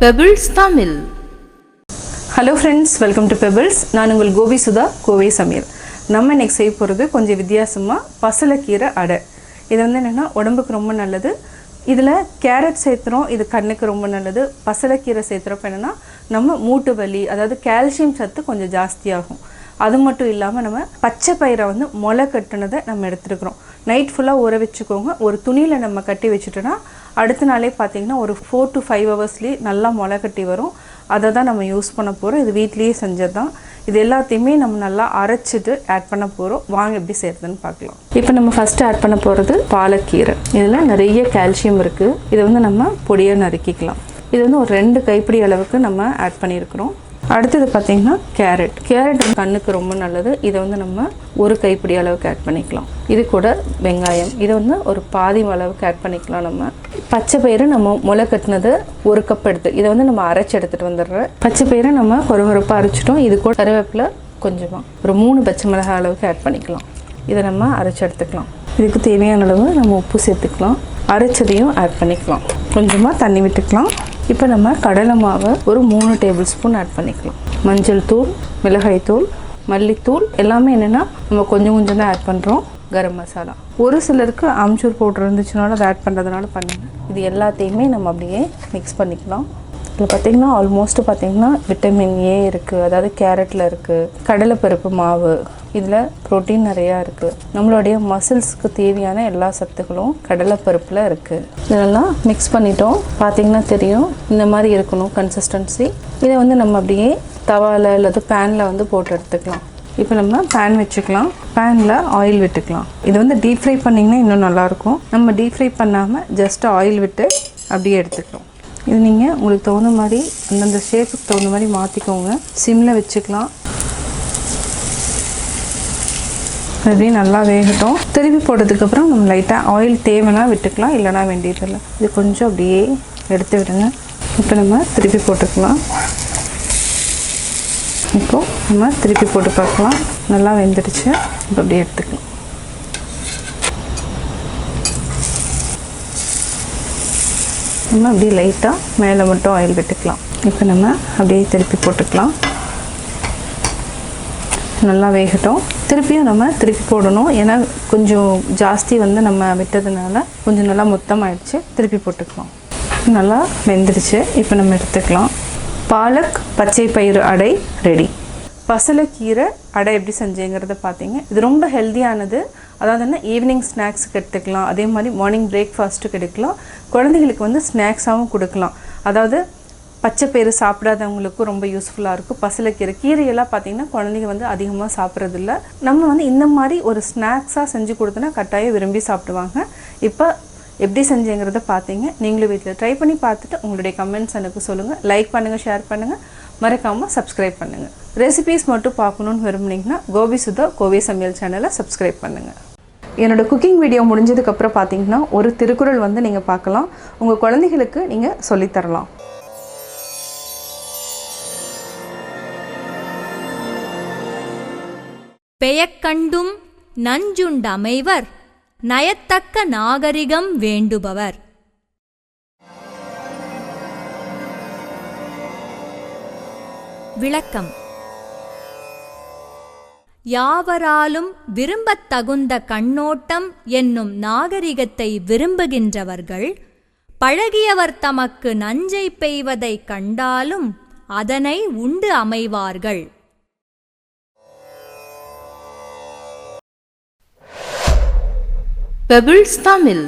Pebbles Tamil. Hello friends, welcome to Pebbles. நான் உங்கள் கோபி சுதா கோவை சமையல். நம்ம இன்னைக்கு செய்ய போகிறது கொஞ்சம் வித்தியாசமாக பசலைக்கீரை அடை. இது வந்து என்னென்னா உடம்புக்கு ரொம்ப நல்லது. இதில் கேரட் சேர்த்துறோம், இது கண்ணுக்கு ரொம்ப நல்லது. பசலைக்கீரை சேர்த்துறப்ப என்னென்னா நம்ம மூட்டு வலி, அதாவது கால்சியம் சத்து கொஞ்சம் ஜாஸ்தியாகும். அது மட்டும் இல்லாமல் நம்ம பச்சை பயிரை வந்து முளை கட்டுனதை நம்ம எடுத்துருக்குறோம். நைட் ஃபுல்லாக ஊற வச்சுக்கோங்க. ஒரு துணியில் நம்ம கட்டி வச்சுட்டோன்னா அடுத்த நாளே பார்த்திங்கன்னா ஒரு 4 to 5 ஹவர்ஸ்லேயே நல்லா முளை கட்டி வரும். அதை தான் நம்ம யூஸ் பண்ண போகிறோம். இது வீட்லேயே செஞ்சது தான். இது எல்லாத்தையுமே நம்ம நல்லா அரைச்சிட்டு ஆட் பண்ண போகிறோம். வாங்க எப்படி செய்கிறதுன்னு பார்க்கலாம். இப்போ நம்ம ஃபஸ்ட்டு ஆட் பண்ண போகிறது பாலக்கீரை. இதில் நிறைய கால்சியம் இருக்குது. இதை வந்து நம்ம பொடியாக நறுக்கிக்கலாம். இது வந்து ஒரு 2 கைப்பிடி அளவுக்கு நம்ம ஆட் பண்ணியிருக்கிறோம். அடுத்தது பார்த்திங்கன்னா கேரட் கண்ணுக்கு ரொம்ப நல்லது. இதை வந்து நம்ம ஒரு கைப்பிடி அளவுக்கு ஆட் பண்ணிக்கலாம். இது கூட வெங்காயம், இதை வந்து ஒரு பாதி அளவுக்கு ஆட் பண்ணிக்கலாம். நம்ம பச்சை பயிறு நம்ம முளை கட்டினது 1 கப் எடுத்து இதை வந்து நம்ம அரைச்சி எடுத்துகிட்டு வந்துடுறோம். பச்சை பயிரை நம்ம கொரகொரப்பாக அரைச்சிட்டோம். இது கூட கருவேப்பிலை கொஞ்சமாக ஒரு 3 பச்சை மிளகாய் அளவுக்கு ஆட் பண்ணிக்கலாம். இதை நம்ம அரைச்சி எடுத்துக்கலாம். இதுக்கு தேவையான அளவு நம்ம உப்பு சேர்த்துக்கலாம். அரைச்சதையும் ஆட் பண்ணிக்கலாம். கொஞ்சமாக தண்ணி விட்டுக்கலாம். இப்போ நம்ம கடலை மாவை ஒரு 3 டேபிள் ஸ்பூன் ஆட் பண்ணிக்கலாம். மஞ்சள் தூள், மிளகாய் தூள், மல்லித்தூள் எல்லாமே என்னென்னா நம்ம கொஞ்சம் தான் ஆட் பண்ணுறோம். கரம் மசாலா, ஒரு சிலருக்கு ஆம்ச்சூர் பவுடர் இருந்துச்சுனாலும் அதை ஆட் பண்ணுறதுனால பண்ணுங்கள். இது எல்லாத்தையுமே நம்ம அப்படியே மிக்ஸ் பண்ணிக்கலாம். இதில் பார்த்திங்கன்னா ஆல்மோஸ்ட் பார்த்திங்கன்னா விட்டமின் ஏ இருக்குது, அதாவது கேரட்டில் இருக்குது. கடலைப்பருப்பு மாவு, இதில் ப்ரோட்டீன் நிறையா இருக்குது. நம்மளுடைய மசில்ஸுக்கு தேவையான எல்லா சத்துக்களும் கடலைப்பருப்பில் இருக்குது. இதெல்லாம் மிக்ஸ் பண்ணிட்டோம். பார்த்திங்கன்னா தெரியும், இந்த மாதிரி இருக்கணும் கன்சிஸ்டன்சி. இதை வந்து நம்ம அப்படியே தவாவில் அல்லது பேனில் வந்து போட்டு எடுத்துக்கலாம். இப்போ நம்ம பேன் வச்சுக்கலாம். பேனில் ஆயில் விட்டுக்கலாம். இது வந்து டீப் ஃப்ரை பண்ணிங்கன்னா இன்னும் நல்லாயிருக்கும். நம்ம டீப் ஃப்ரை பண்ணாமல் ஜஸ்ட் ஆயில் விட்டு அப்படியே எடுத்துக்கலாம். இது நீங்கள் உங்களுக்கு தகுந்த மாதிரி அந்தந்த ஷேப்புக்கு தகுந்த மாதிரி மாற்றிக்கோங்க. சிம்மில் வச்சுக்கலாம். அப்படியே நல்லா வேகட்டும். திருப்பி போட்டதுக்கப்புறம் நம்ம லைட்டாக ஆயில் தேவைன்னா விட்டுக்கலாம், இல்லைனா வேண்டியதில்லை. இது கொஞ்சம் அப்படியே எடுத்து விடுங்க. இப்போ நம்ம திருப்பி போட்டுக்கலாம். இப்போது நம்ம திருப்பி போட்டு பார்க்கலாம். நல்லா வெந்துடுச்சு. இப்போ அப்படியே எடுத்துக்கலாம். நம்ம அப்படியே லைட்டாக மேலே மட்டும் ஆயில் விட்டுக்கலாம். இப்போ நம்ம அப்படியே திருப்பி போட்டுக்கலாம். நல்லா வேகட்டும். திருப்பியும் நம்ம திருப்பி போடணும். ஏன்னா கொஞ்சம் ஜாஸ்தி வந்து நம்ம விட்டதுனால கொஞ்சம் நல்லா மொத்தமாகிடுச்சு. திருப்பி போட்டுக்கலாம். நல்லா வெந்துடுச்சு. இப்போ நம்ம எடுத்துக்கலாம். பாலக் பச்சை பயிறு அடை ரெடி. பசலைக்கீரை அடை எப்படி செஞ்சேங்கிறத பார்த்தீங்க. இது ரொம்ப ஹெல்த்தியானது. அதாவது என்ன, ஈவினிங் ஸ்நாக்ஸுக்கு எடுத்துக்கலாம். அதே மாதிரி மார்னிங் பிரேக்ஃபாஸ்ட்டுக்கு எடுக்கலாம். குழந்தைங்களுக்கு வந்து ஸ்நாக்ஸாகவும் கொடுக்கலாம். அதாவது பச்சை பயிறு சாப்பிடாதவங்களுக்கும் ரொம்ப யூஸ்ஃபுல்லாக இருக்கும். பசலைக்கீரை கீரையெல்லாம் பார்த்திங்கன்னா குழந்தைங்க வந்து அதிகமாக சாப்பிட்றதில்ல. நம்ம வந்து இந்த மாதிரி ஒரு ஸ்நாக்ஸாக செஞ்சு கொடுத்தோன்னா கட்டாயம் விரும்பி சாப்பிடுவாங்க. இப்போ எப்படி செஞ்சேங்கிறத பார்த்தீங்க. நீங்களும் வீட்டில் ட்ரை பண்ணி பார்த்துட்டு உங்களுடைய கமெண்ட்ஸ் எனக்கு சொல்லுங்கள். லைக் பண்ணுங்கள், ஷேர் பண்ணுங்கள், மறக்காமல் சப்ஸ்கிரைப் பண்ணுங்கள். ரெசிபீஸ் மட்டும் பார்க்கணுன்னு விரும்புனீங்கன்னா கோபி சுதா கோவை சமையல் சேனலை சப்ஸ்கிரைப் பண்ணுங்கள். என்னோடய குக்கிங் வீடியோ முடிஞ்சதுக்கப்புறம் பார்த்தீங்கன்னா ஒரு திருக்குறள் வந்து நீங்கள் பார்க்கலாம். உங்கள் குழந்தைகளுக்கு நீங்கள் சொல்லித்தரலாம். பெயக்கண்டும் நஞ்சுண்டமைவர் நயத்தக்க நாகரிகம் வேண்டுபவர். விளக்கம்: யாவராலும் விரும்பத் தகுந்த கண்ணோட்டம் என்னும் நாகரிகத்தை விரும்புகின்றவர்கள் பழகியவர் தமக்கு நஞ்சை பெய்வதை கண்டாலும் அதனை உண்டு அமைவார்கள். Pebbles Tamil.